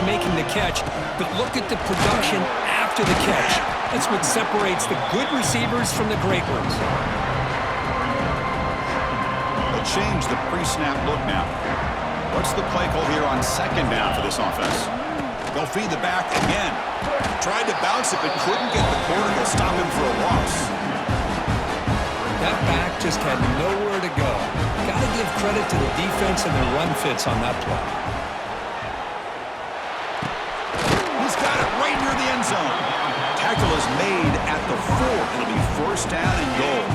making the catch, but look at the production after the catch. That's what separates the good receivers from the great ones. They'll change the pre-snap look now. What's the play call here on second down for this offense? They'll feed the back again. Tried to bounce it, but couldn't get the corner. They'll stop him for a loss. That back just had nowhere to go. Got to give credit to the defense and their run fits on that play. He's got it right near the end zone. Tackle is made at the 4. It'll be first down and goal.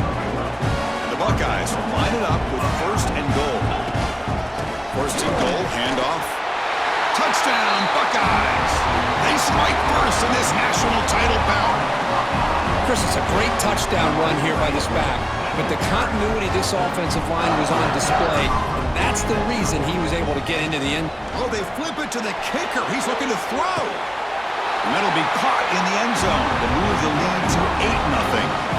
The Buckeyes line it up with first and goal. First and goal, handoff. Touchdown, Buckeyes! They strike first in this national title bout. Chris, it's a great touchdown run here by this back, but the continuity of this offensive line was on display, and that's the reason he was able to get into the end. Oh, they flip it to the kicker. He's looking to throw. And that'll be caught in the end zone to move the lead to 8-0.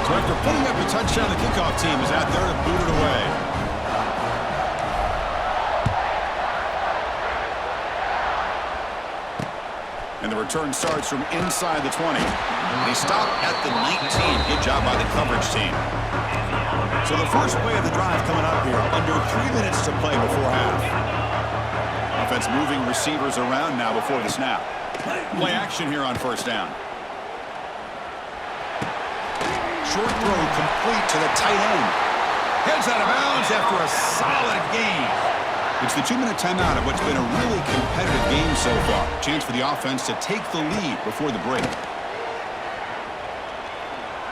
So after putting up a touchdown, the kickoff team is out there to boot it away. And the return starts from inside the 20. They stop at the 19. Good job by the coverage team. So the first play of the drive coming up here. Under 3 minutes to play before half. Offense moving receivers around now before the snap. Play action here on first down. Short throw complete to the tight end. Heads out of bounds after a solid gain. It's the 2-minute timeout of what's been a really competitive game so far. Chance for the offense to take the lead before the break.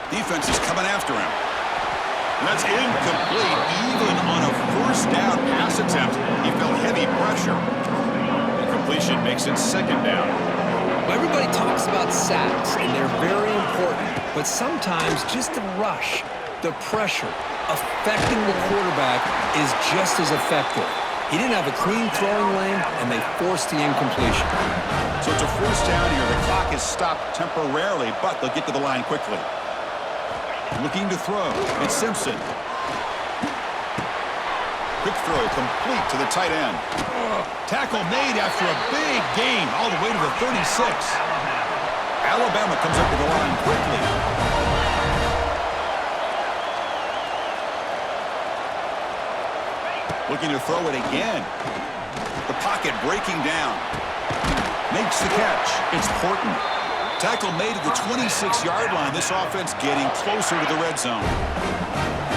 Defense is coming after him. And that's incomplete. Even on a first down pass attempt, he felt heavy pressure. Incompletion makes it second down. Well, everybody talks about sacks, and they're very important. But sometimes just the rush, the pressure, affecting the quarterback is just as effective. He didn't have a clean throwing lane, and they forced the incompletion. So it's a first down here. The clock is stopped temporarily, but they'll get to the line quickly. Looking to throw. It's Simpson. Quick throw complete to the tight end. Tackle made after a big gain all the way to the 36. Alabama comes up to the line quickly. Looking to throw it again. The pocket breaking down. Makes the catch. It's Horton. Tackle made at the 26-yard line. This offense getting closer to the red zone.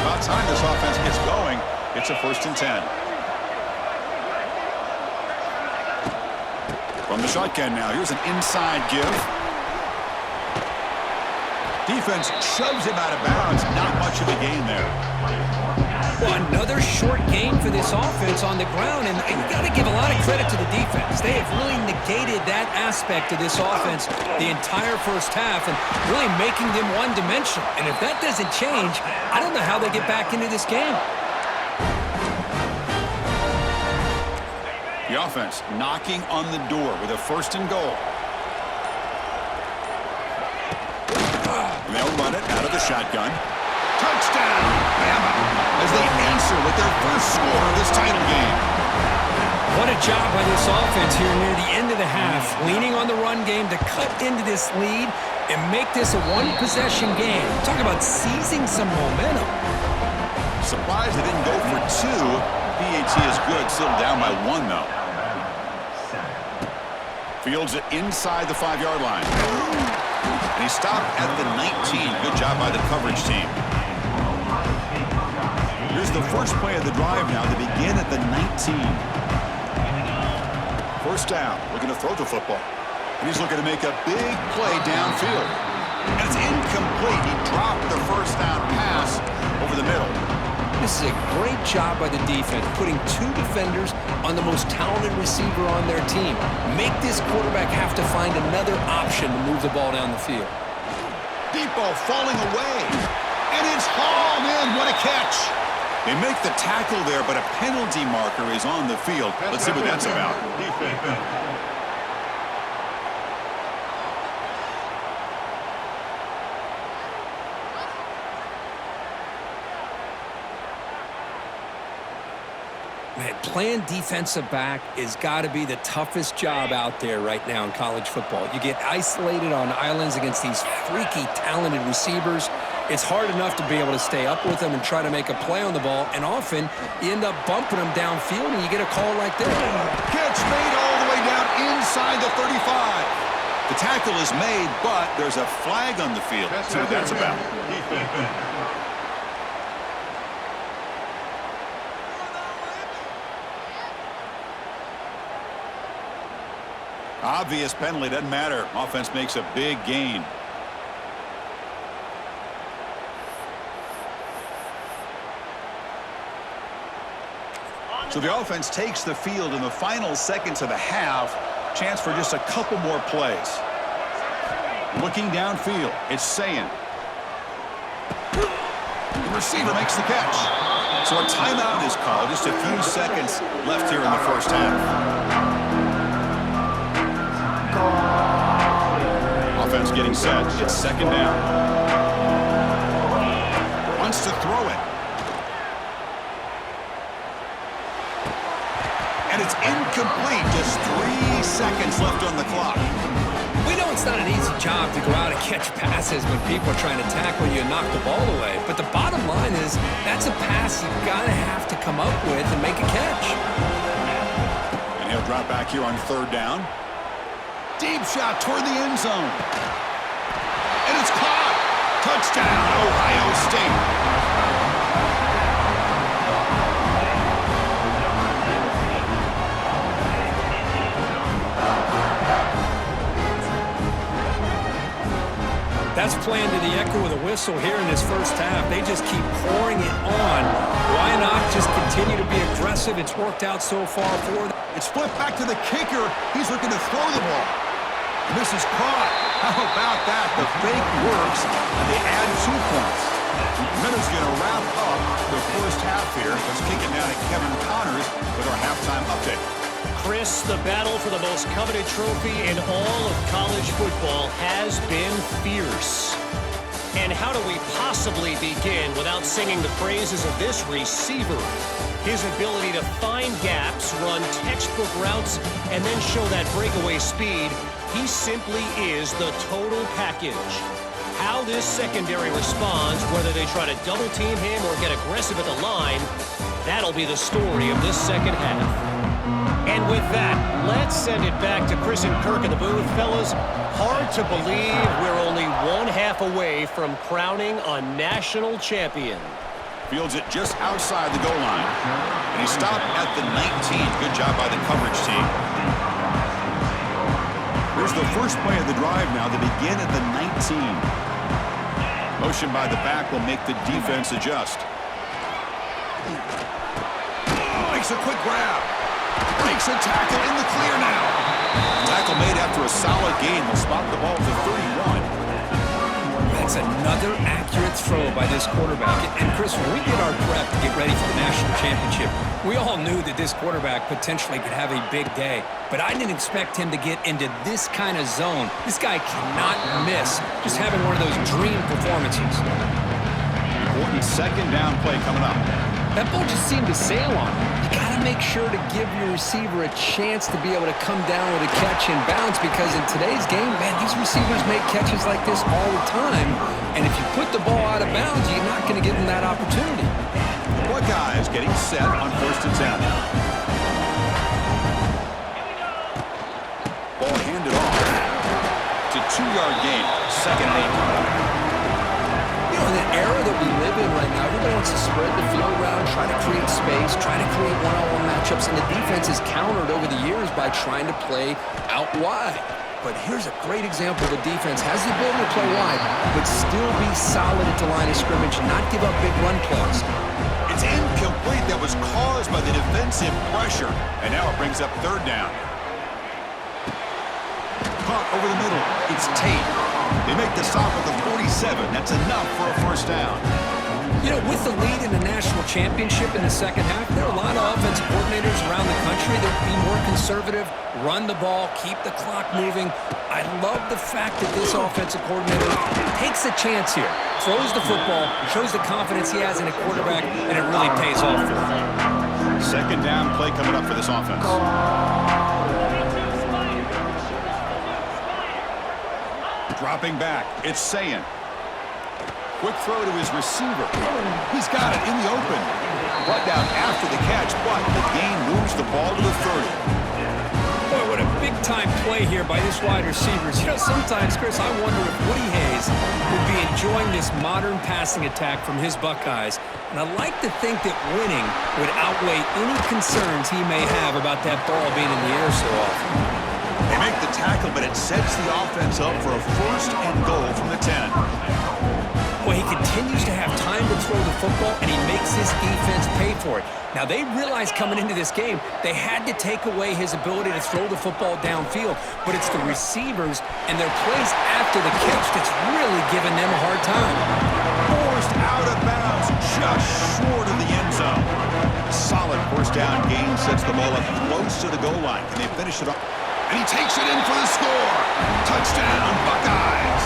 About time this offense gets going. It's a first and 10. From the shotgun now. Here's an inside give. Defense shoves him out of bounds. Not much of a gain there. Well, another short gain for this offense on the ground, and you got to give a lot of credit to the defense. They have really negated that aspect of this offense the entire first half and really making them one-dimensional. And if that doesn't change, I don't know how they get back into this game. The offense knocking on the door with a first and goal. And they'll run it out of the shotgun. Touchdown, Bama, as they answer with their first score of this title game. What a job by this offense here near the end of the half, leaning on the run game to cut into this lead and make this a one-possession game. Talk about seizing some momentum. Surprised they didn't go for 2. PAT is good, still down by 1, though. Fields it inside the 5-yard line. And he stopped at the 19. Good job by the coverage team. Here's the first play of the drive now to begin at the 19. First down, looking to throw the football. And he's looking to make a big play downfield. And it's incomplete. He dropped the first down pass over the middle. This is a great job by the defense, putting 2 defenders on the most talented receiver on their team. Make this quarterback have to find another option to move the ball down the field. Deep ball falling away. And it's hauled in. What a catch. They make the tackle there, but a penalty marker is on the field. Let's see what that's about. Man, playing defensive back has got to be the toughest job out there right now in college football. You get isolated on islands against these freaky, talented receivers. It's hard enough to be able to stay up with them and try to make a play on the ball, and often you end up bumping them downfield and you get a call like this. Catch made all the way down inside the 35. The tackle is made, but there's a flag on the field. See what that's about. Obvious penalty, doesn't matter. Offense makes a big gain. So the offense takes the field in the final seconds of the half. Chance for just a couple more plays. Looking downfield, it's Sayin. The receiver makes the catch. So a timeout is called. Just a few seconds left here in the first half. Offense getting set. It's second down. Wants to throw it. And it's incomplete. Just 3 seconds left on the clock. We know it's not an easy job to go out and catch passes when people are trying to tackle you and knock the ball away. But the bottom line is that's a pass you've got to have to come up with and make a catch. And he'll drop back here on third down. Deep shot toward the end zone. And it's caught. Touchdown, Ohio State. That's playing to the echo of the whistle here in this first half. They just keep pouring it on. Why not just continue to be aggressive? It's worked out so far for them. It's flipped back to the kicker. He's looking to throw the ball. And this is caught. How about that? The fake works, and they add 2 points. Minutes going to wrap up the first half here. Let's kick it down to Kevin Connors with our halftime update. Chris, the battle for the most coveted trophy in all of college football has been fierce. And how do we possibly begin without singing the praises of this receiver? His ability to find gaps, run textbook routes, and then show that breakaway speed. He simply is the total package. How this secondary responds, whether they try to double team him or get aggressive at the line, that'll be the story of this second half. And with that, let's send it back to Chris and Kirk in the booth. Fellas, hard to believe we're only 1/2 away from crowning a national champion. Fields it just outside the goal line. And he stopped at the 19. Good job by the coverage team. Here's the first play of the drive now. They begin at the 19. Motion by the back will make the defense adjust. Makes a quick grab. Breaks a tackle in the clear now. Tackle made after a solid gain. They'll spot the ball to 31. That's another accurate throw by this quarterback. And Chris, when we did our prep to get ready for the national championship, we all knew that this quarterback potentially could have a big day. But I didn't expect him to get into this kind of zone. This guy cannot miss. Just having one of those dream performances. Important second down play coming up. That ball just seemed to sail on him. You got to make sure to give your receiver a chance to be able to come down with a catch and bounce, because in today's game, man, these receivers make catches like this all the time. And if you put the ball out of bounds, you're not going to give them that opportunity. Buckeyes getting set on 1st and 10. Ball handed off. It's a 2-yard gain. Second and 8. You know, in the era that we live in right now, everybody wants to spread the field around, try to create space, try to create one-on-one matchups, and the defense is countered over the years by trying to play out wide. But here's a great example. The defense has the ability to play wide, but still be solid at the line of scrimmage, not give up big run plays. It's incomplete. That was caused by the defensive pressure. And now it brings up 3rd down. Caught over the middle. It's Tate. They make the stop at the 47. That's enough for a 1st down. You know, with the lead in the national championship in the second half, there are a lot of offensive coordinators around the country that would be more conservative, run the ball, keep the clock moving. I love the fact that this offensive coordinator takes a chance here, throws the football, shows the confidence he has in a quarterback, and it really pays off for him. Second down play coming up for this offense. Dropping back, it's Sayin. Quick throw to his receiver. He's got it in the open. Brought down after the catch, but the gain moves the ball to the 30. Boy, what a big-time play here by this wide receivers. You know, sometimes, Chris, I wonder if Woody Hayes would be enjoying this modern passing attack from his Buckeyes. And I like to think that winning would outweigh any concerns he may have about that ball being in the air so often. They make the tackle, but it sets the offense up for a first and goal from the 10. Well, he continues to have time to throw the football, and he makes his defense pay for it. Now, they realized coming into this game they had to take away his ability to throw the football downfield, but it's the receivers and their plays after the catch that's really giving them a hard time. Forced out of bounds, just short of the end zone. Solid first down gain sets the ball up close to the goal line. Can they finish it up? And he takes it in for the score. Touchdown, Buckeyes.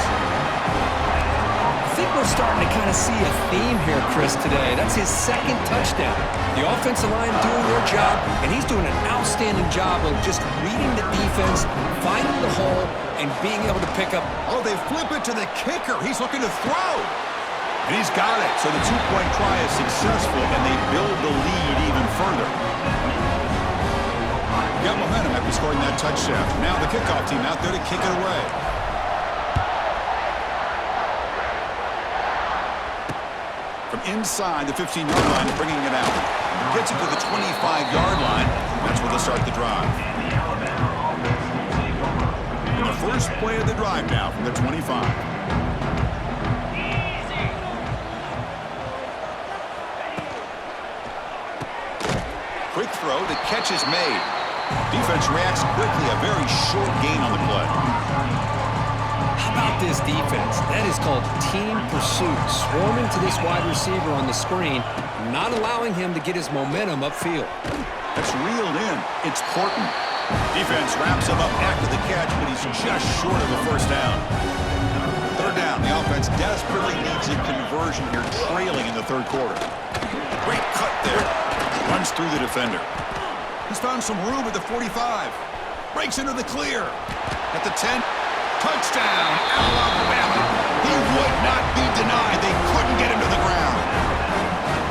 I think we're starting to kind of see a theme here, Chris, today. That's his second touchdown. The offensive line doing their job, and he's doing an outstanding job of just reading the defense, finding the hole, and being able to pick up. Oh, they flip it to the kicker. He's looking to throw. And he's got it. So the two-point try is successful, and they build the lead even further. Got momentum after scoring that touchdown. Now the kickoff team out there to kick it away. From inside the 15-yard line, bringing it out. Gets it to the 25-yard line. That's where they'll start the drive. And the first play of the drive now from the 25. Quick throw. The catch is made. Defense reacts quickly. A very short gain on the play. How about this defense? That is called team pursuit. Swarming to this wide receiver on the screen, not allowing him to get his momentum upfield. That's reeled in. It's Porton. Defense wraps him up after the catch, but he's just short of the first down. Third down. The offense desperately needs a conversion here, trailing in the third quarter. Great cut there. Runs through the defender. He's found some room at the 45. Breaks into the clear. At the 10. Touchdown, Alabama. He would not be denied. They couldn't get him to the ground.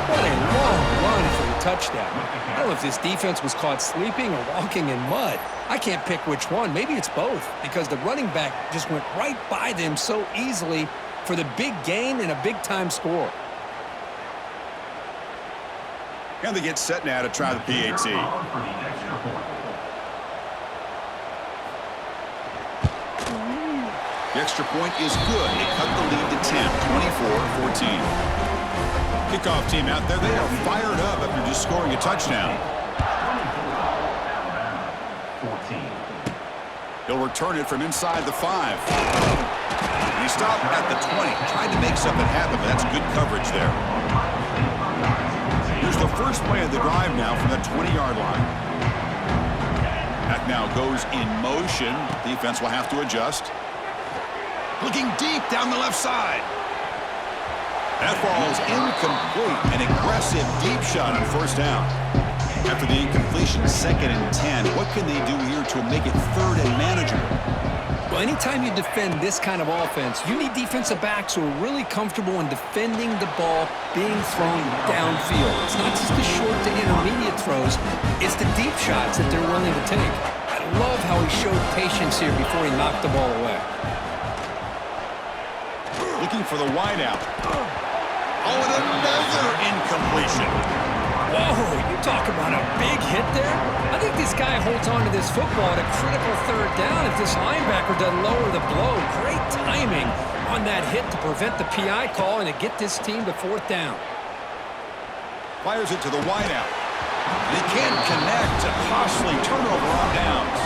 What a long run for the touchdown. I don't know if this defense was caught sleeping or walking in mud. I can't pick which one. Maybe it's both, because the running back just went right by them so easily for the big gain and a big-time score. And they get set now to try the PAT. The extra point is good. They cut the lead to 10, 24-14. Kickoff team out there, they are fired up after just scoring a touchdown. 14. He'll return it from inside the 5. And he stopped at the 20. Tried to make something happen, but that's good coverage there. Here's the first play of the drive now from the 20-yard line. That now goes in motion. Defense will have to adjust. Looking deep down the left side. That falls incomplete. An aggressive deep shot on first down. After the incompletion, 2nd and 10. What can they do here to make it 3rd and manageable? Well, anytime you defend this kind of offense, you need defensive backs who are really comfortable in defending the ball being thrown downfield. It's not just the short to intermediate throws. It's the deep shots that they're willing to take. I love how he showed patience here before he knocked the ball away. Looking for the wideout. Oh, and another incompletion. Whoa, you talk about a big hit there. I think this guy holds on to this football at a critical 3rd down if this linebacker doesn't lower the blow. Great timing on that hit to prevent the PI call and to get this team to 4th down. Fires it to the wideout. They can't connect. A costly turnover on downs.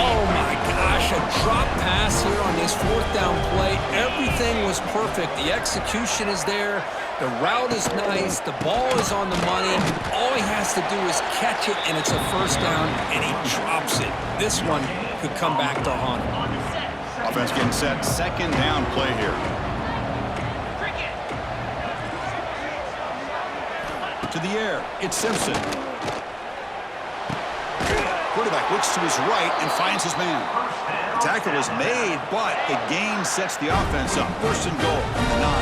Oh my gosh, a drop pass here on this 4th down play. Everything was perfect. The execution is there. The route is nice. The ball is on the money. All he has to do is catch it, and it's a first down, and he drops it. This one could come back to haunt him. Offense getting set. 2nd down play here. To the air. It's Simpson. quarterback looks to his right and finds his man. The tackle is made, but the gain sets the offense up. First and goal from the 9.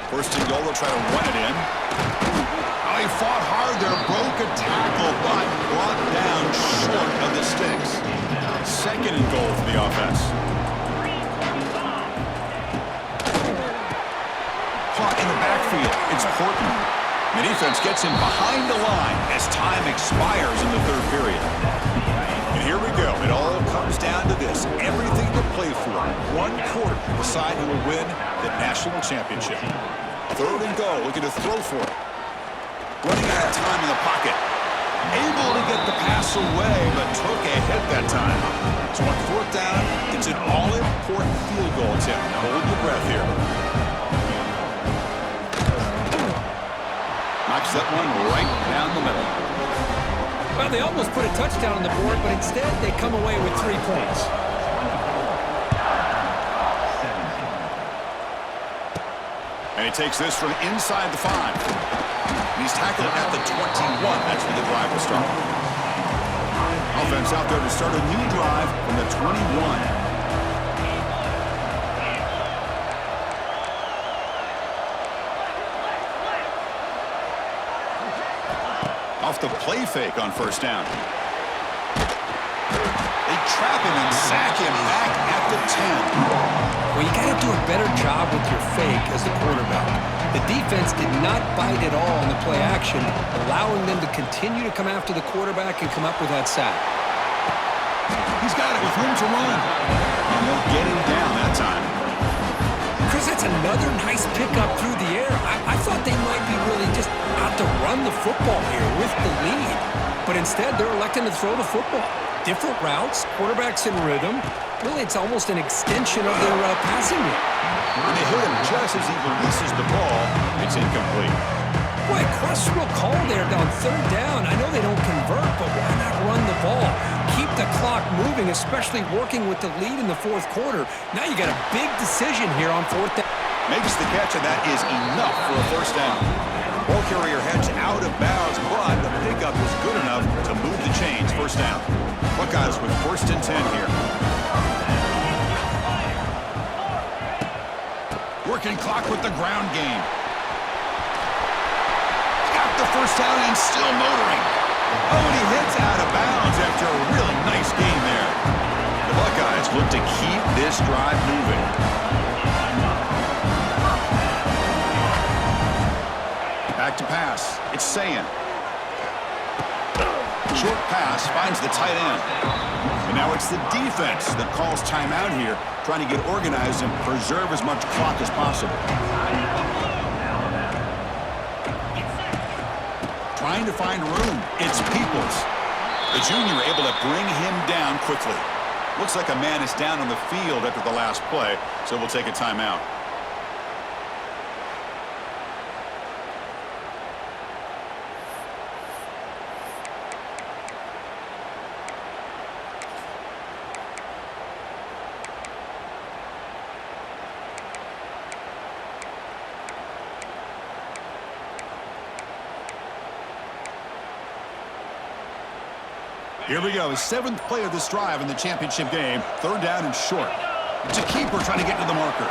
First and goal, they'll try to run it in. Oh, he fought hard there, broke a tackle, but brought down short of the sticks. Second and goal for the offense. Caught in the backfield. It's Portman. The defense gets him behind the line as time expires in the third period. And here we go. It all comes down to this. Everything to play for. One quarter to decide who will win the national championship. Third and goal. Looking to throw for it. Running out of time in the pocket. Able to get the pass away, but took a hit that time. So on fourth down, it's an all-important field goal attempt. Now hold your breath here. Knocks that one right down the middle. Well, they almost put a touchdown on the board, but instead they come away with 3 points. And he takes this from inside the 5. And he's tackled at the 21. That's where the drive will start. Offense out there to start a new drive from the 21. Off the play fake on first down. They trap him and sack him back at the 10. Well, you got to do a better job with your fake as the quarterback. The defense did not bite at all on the play action, allowing them to continue to come after the quarterback and come up with that sack. He's got it with room to run. And they'll get him down that time. Chris, that's another nice pickup through the air. I thought they might be really just out to run the football here with the lead. But instead, they're electing to throw the football. Different routes, quarterbacks in rhythm. Really, it's almost an extension of their passing game. When they hit him just as he releases the ball, it's incomplete. Boy, questionable call there down third down. I know they don't convert, but why not run the ball? Keep the clock moving, especially working with the lead in the fourth quarter. Now you got a big decision here on fourth down. Makes the catch, and that is enough for a first down. Ball carrier heads out of bounds, but the pickup is good enough to move the chains. First down. Buckeyes with first and 10 here. Working clock with the ground game. Got the first down and still motoring. Oh, and he hits out of bounds after a really nice game there. The Buckeyes look to keep this drive moving. Back to pass. It's Sayan. Short pass finds the tight end. And now it's the defense that calls timeout here, trying to get organized and preserve as much clock as possible. Trying to find room. It's Peoples. The junior able to bring him down quickly. Looks like a man is down on the field after the last play, so we'll take a timeout. Here we go, 7th play of this drive in the championship game. Third down and short. It's a keeper trying to get to the marker.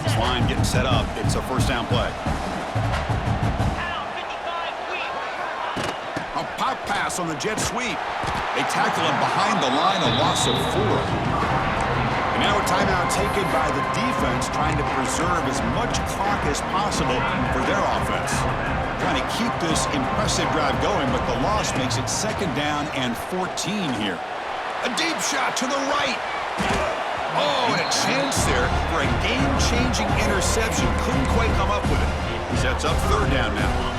This line getting set up. It's a first down play. Pop pass on the jet sweep. They tackle him behind the line, a loss of 4. And now a timeout taken by the defense, trying to preserve as much clock as possible for their offense. Trying to keep this impressive drive going, but the loss makes it 2nd down and 14 here. A deep shot to the right. Oh, and a chance there for a game-changing interception. Couldn't quite come up with it. Sets up 3rd down now.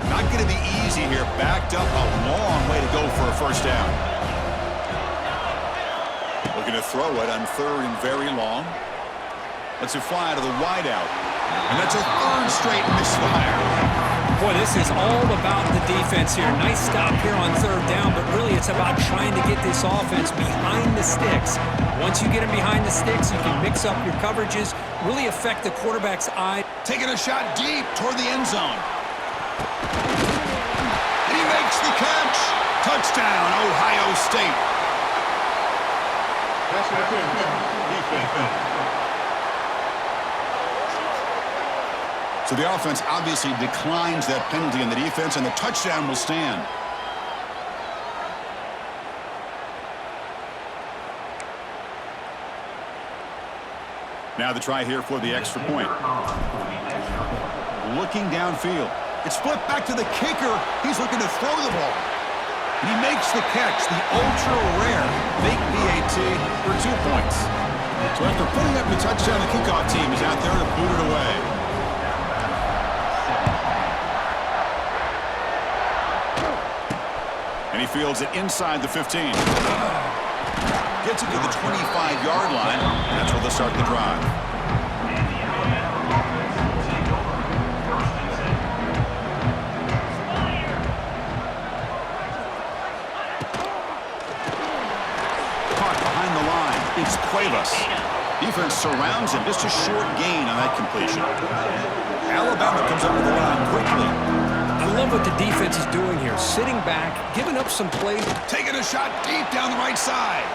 Not going to be easy here. Backed up a long way to go for a first down. Looking to throw it on 3rd and very long. Lets it fly to the wideout. And that's a third straight misfire. Boy, this is all about the defense here. Nice stop here on third down, but really it's about trying to get this offense behind the sticks. Once you get them behind the sticks, you can mix up your coverages, really affect the quarterback's eye. Taking a shot deep toward the end zone. And he makes the catch. Touchdown, Ohio State. So the offense obviously declines that penalty in the defense, and the touchdown will stand. Now the try here for the extra point. Looking downfield. It's flipped back to the kicker. He's looking to throw the ball. And he makes the catch, the ultra-rare fake PAT for 2 points. So after putting up the touchdown, the kickoff team is out there to boot it away. And he fields it inside the 15. Gets it to the 25-yard line. That's where they'll start the drive. It's Cuevas. Defense surrounds him. Just a short gain on that completion. Alabama comes up with the line quickly. I love what the defense is doing here. Sitting back, giving up some plays. Taking a shot deep down the right side.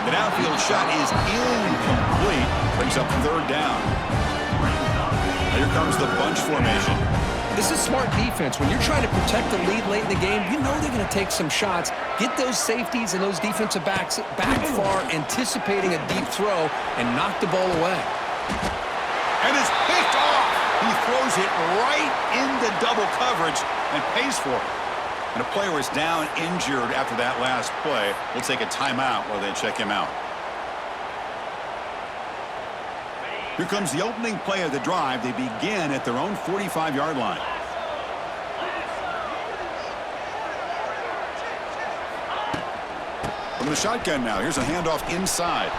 The downfield shot is incomplete. Brings up third down. Here comes the bunch formation. This is smart defense. When you're trying to protect the lead late in the game, you know they're going to take some shots, get those safeties and those defensive backs back far, anticipating a deep throw, and knock the ball away. And it's picked off. He throws it right into double coverage and pays for it. And a player is down injured after that last play. We'll take a timeout while they check him out. Here comes the opening play of the drive. They begin at their own 45-yard line. From the shotgun now, here's a handoff inside.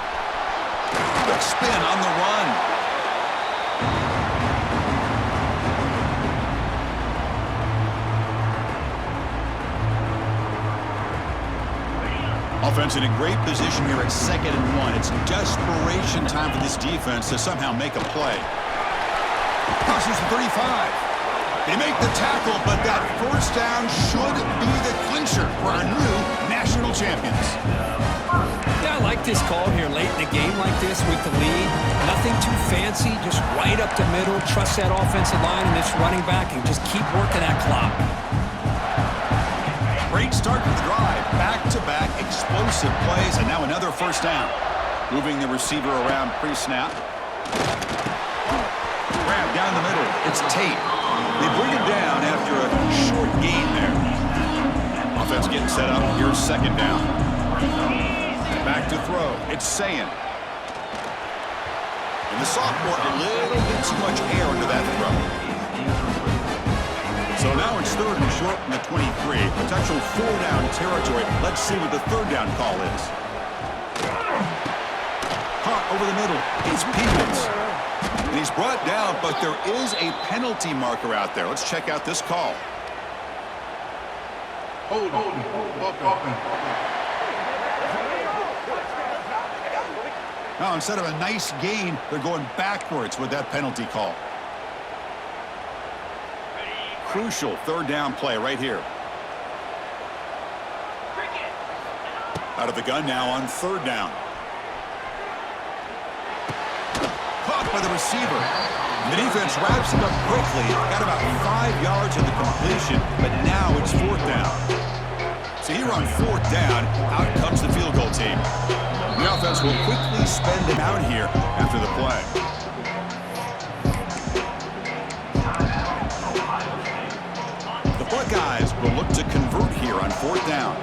Quick spin on the run. Offense in a great position here at 2nd and 1. It's desperation time for this defense to somehow make a play. Crosses the 35. They make the tackle, but that first down should be the clincher for our new national champions. Yeah, I like this call here late in the game like this with the lead. Nothing too fancy, just right up the middle. Trust that offensive line and this running back and just keep working that clock. Great start to the drive. Back-to-back explosive plays, and now another first down. Moving the receiver around pre-snap. Grab down the middle. It's Tate. They bring him down after a short gain there. Offense getting set up. Here's second down. Back to throw. It's Sayin. And the sophomore, a little bit too much air into that throw. So now it's third and short from the 23. Potential 4-down territory. Let's see what the third down call is. Caught over the middle. It's Peebles. And he's brought down, but there is a penalty marker out there. Let's check out this call. Hold on. Now, instead of a nice gain, they're going backwards with that penalty call. Crucial third down play right here. Out of the gun now on third down. Caught by the receiver. The defense wraps it up quickly. Got about 5 yards of the completion, but now it's fourth down. So here on fourth down, out comes the field goal team. The offense will quickly spend him out here after the play. Buckeyes will look to convert here on fourth down.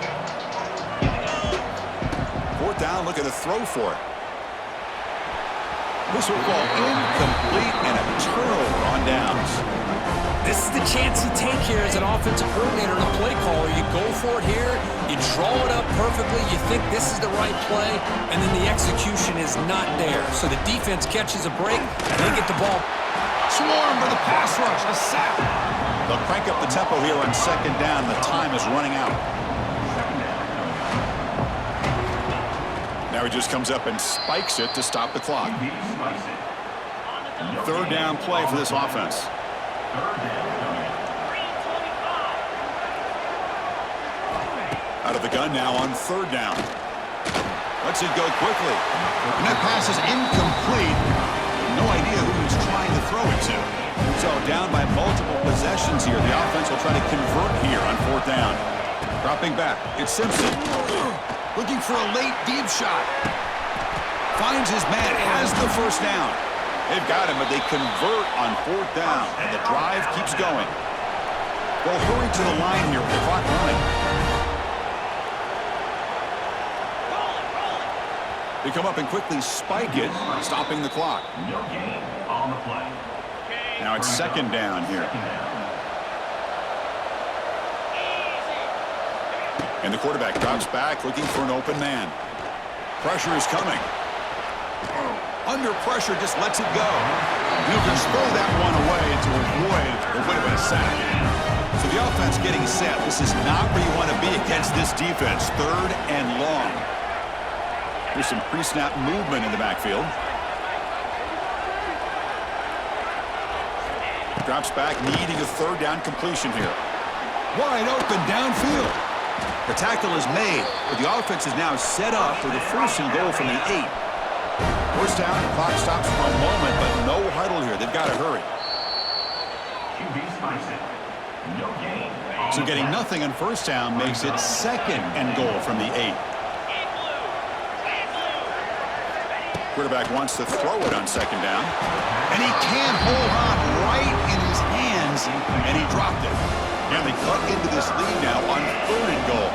Fourth down, look at the throw for it. This will fall incomplete and a turnover on downs. This is the chance you take here as an offensive coordinator and a play caller. You go for it here, you draw it up perfectly, you think this is the right play, and then the execution is not there. So the defense catches a break, and they get the ball. Swarm for the pass rush, a sack. They'll crank up the tempo here on second down. The time is running out. Now he just comes up and spikes it to stop the clock. Third down play for this offense. Out of the gun now on third down. Lets it go quickly. And that pass is incomplete. No idea who he's trying to throw it to. So down by multiple possessions here. The offense will try to convert here on fourth down. Dropping back. It's Simpson. Looking for a late deep shot. Finds his man. Has the first down. They've got him, but they convert on fourth down. And the drive keeps going. They'll hurry to the line here with the clock running. They come up and quickly spike it, stopping the clock. Now it's second down here. And the quarterback drops back, looking for an open man. Pressure is coming. Under pressure, just lets it go. He'll just throw that one away to avoid what would have been a sack. So the offense getting set. This is not where you want to be against this defense. Third and long. There's some pre-snap movement in the backfield. Drops back, needing a third down completion here. Wide open downfield. The tackle is made, but the offense is now set up for the first and goal from the 8. First down, the clock stops for a moment, but no huddle here. They've got to hurry. So getting nothing on first down makes it second and goal from the 8. Quarterback wants to throw it on second down. And he can't hold on right in his hands, and he dropped it. And they cut into this lead now on third and goal.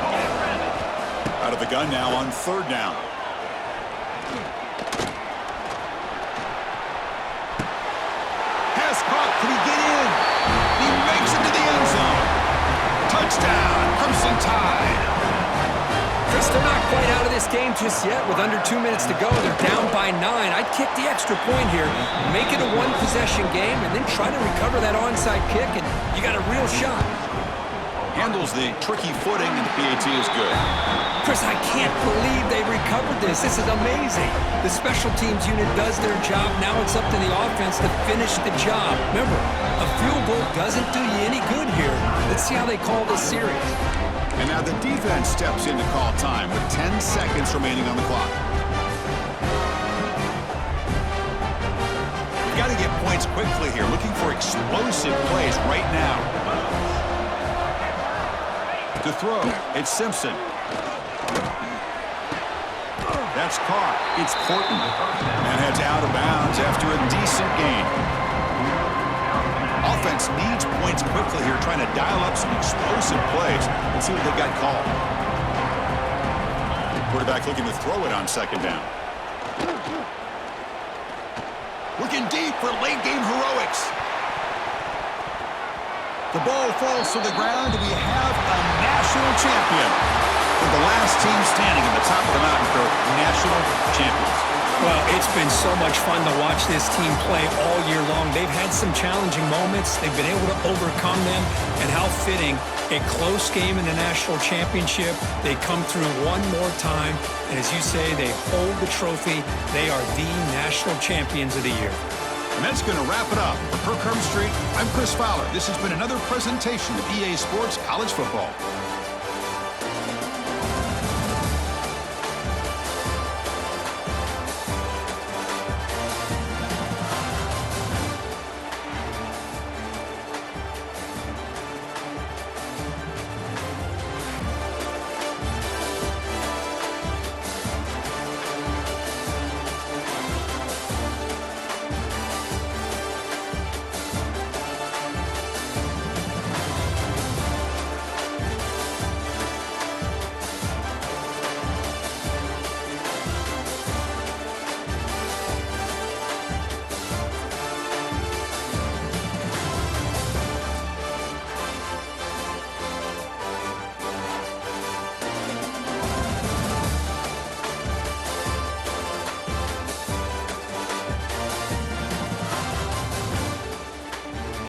Out of the gun now on third down. Pass caught. Can he get in? He makes it to the end zone. Touchdown, Crimson Tide. Chris, they're not quite out of this game just yet. With under 2 minutes to go, they're down by 9. I'd kick the extra point here, make it a one-possession game, and then try to recover that onside kick, and you got a real shot. Handles the tricky footing, and the PAT is good. Chris, I can't believe they recovered this. This is amazing. The special teams unit does their job. Now it's up to the offense to finish the job. Remember, a field goal doesn't do you any good here. Let's see how they call this series. And now the defense steps in to call time with 10 seconds remaining on the clock. You've got to get points quickly here. Looking for explosive plays right now. To throw, it's Simpson. That's caught. It's Horton. And heads out of bounds after a decent gain. Offense needs points quickly here, trying to dial up some explosive plays. Let's see what they've got called. Quarterback looking to throw it on second down. Looking deep for late-game heroics. The ball falls to the ground, and we have a national champion. With the last team standing at the top of the mountain for national champions. Well, it's been so much fun to watch this team play all year long. They've had some challenging moments. They've been able to overcome them. And how fitting, a close game in the national championship. They come through one more time. And as you say, they hold the trophy. They are the national champions of the year. And that's going to wrap it up. For Kirk Street, I'm Chris Fowler. This has been another presentation of EA Sports College Football.